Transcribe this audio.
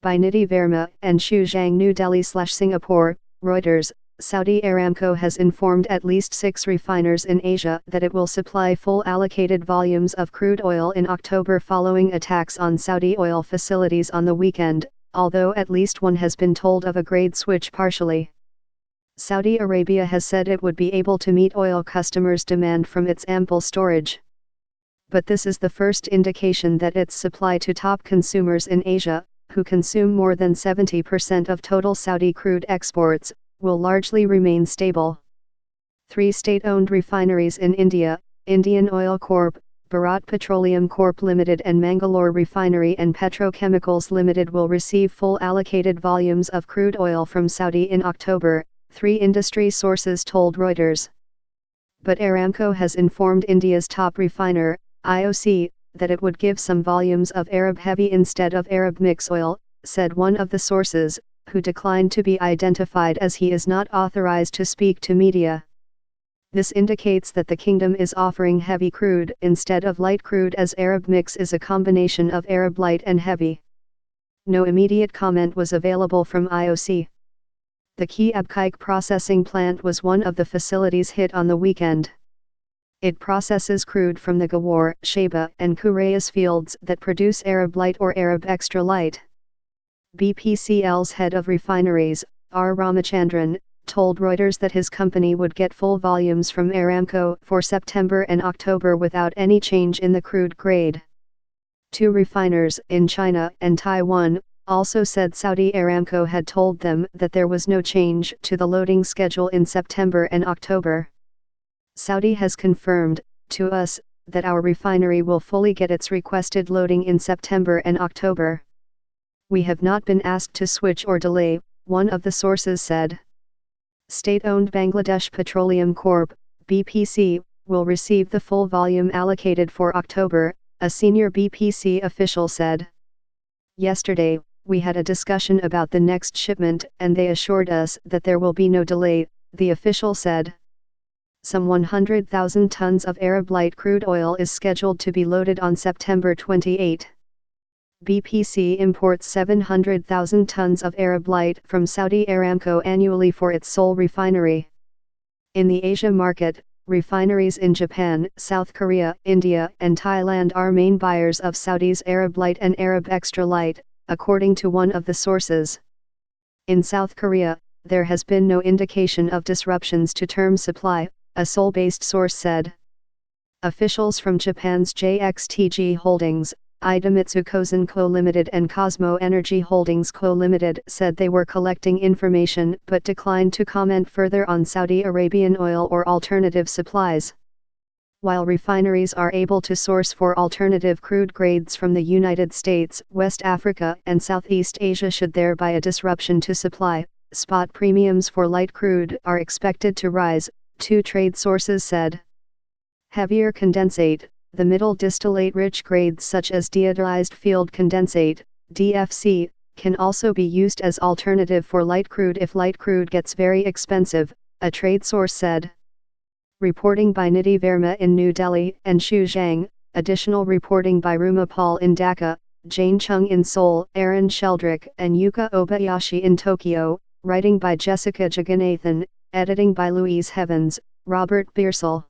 By Nidhi Verma and Xu Zhang, New Delhi/Singapore, Reuters. Saudi Aramco has informed at least 6 refiners in Asia that it will supply full allocated volumes of crude oil in October following attacks on Saudi oil facilities on the weekend, although at least one has been told of a grade switch partially. Saudi Arabia has said it would be able to meet oil customers' demand from its ample storage. But this is the first indication that its supply to top consumers in Asia, who consume more than 70% of total Saudi crude exports, will largely remain stable. 3 state-owned refineries in India, Indian Oil Corp., Bharat Petroleum Corp. Limited and Mangalore Refinery and Petrochemicals Limited will receive full allocated volumes of crude oil from Saudi in October, 3 industry sources told Reuters. But Aramco has informed India's top refiner, IOC, that it would give some volumes of Arab heavy instead of Arab mix oil, said one of the sources, who declined to be identified as he is not authorized to speak to media. This indicates that the kingdom is offering heavy crude instead of light crude, as Arab mix is a combination of Arab light and heavy. No immediate comment was available from IOC. The key Abqaiq processing plant was one of the facilities hit on the weekend. It processes crude from the Gawar, Sheba, and Kurayas fields that produce Arab light or Arab extra light. BPCL's head of refineries, R. Ramachandran, told Reuters that his company would get full volumes from Aramco for September and October without any change in the crude grade. 2 refiners in China and Taiwan also said Saudi Aramco had told them that there was no change to the loading schedule in September and October. Saudi has confirmed to us that our refinery will fully get its requested loading in September and October. We have not been asked to switch or delay, one of the sources said. State-owned Bangladesh Petroleum Corp., BPC, will receive the full volume allocated for October, a senior BPC official said. Yesterday, we had a discussion about the next shipment and they assured us that there will be no delay, the official said. Some 100,000 tons of Arab light crude oil is scheduled to be loaded on September 28. BPC imports 700,000 tons of Arab light from Saudi Aramco annually for its sole refinery. In the Asia market, refineries in Japan, South Korea, India, and Thailand are main buyers of Saudi's Arab light and Arab extra light, according to one of the sources. In South Korea, there has been no indication of disruptions to term supply, a Seoul-based source said. Officials from Japan's JXTG Holdings, Idemitsu Kozen Co. Limited and Cosmo Energy Holdings Co. Limited said they were collecting information but declined to comment further on Saudi Arabian oil or alternative supplies. While refineries are able to source for alternative crude grades from the United States, West Africa and Southeast Asia, should there be a disruption to supply, spot premiums for light crude are expected to rise, 2 trade sources said. Heavier condensate, the middle distillate-rich grades such as deodorized field condensate, DFC, can also be used as alternative for light crude if light crude gets very expensive, a trade source said. Reporting by Nidhi Verma in New Delhi and Xu Zhang, additional reporting by Ruma Paul in Dhaka, Jane Chung in Seoul, Aaron Sheldrick and Yuka Obayashi in Tokyo, writing by Jessica Jagannathan, editing by Louise Heavens, Robert Beersel.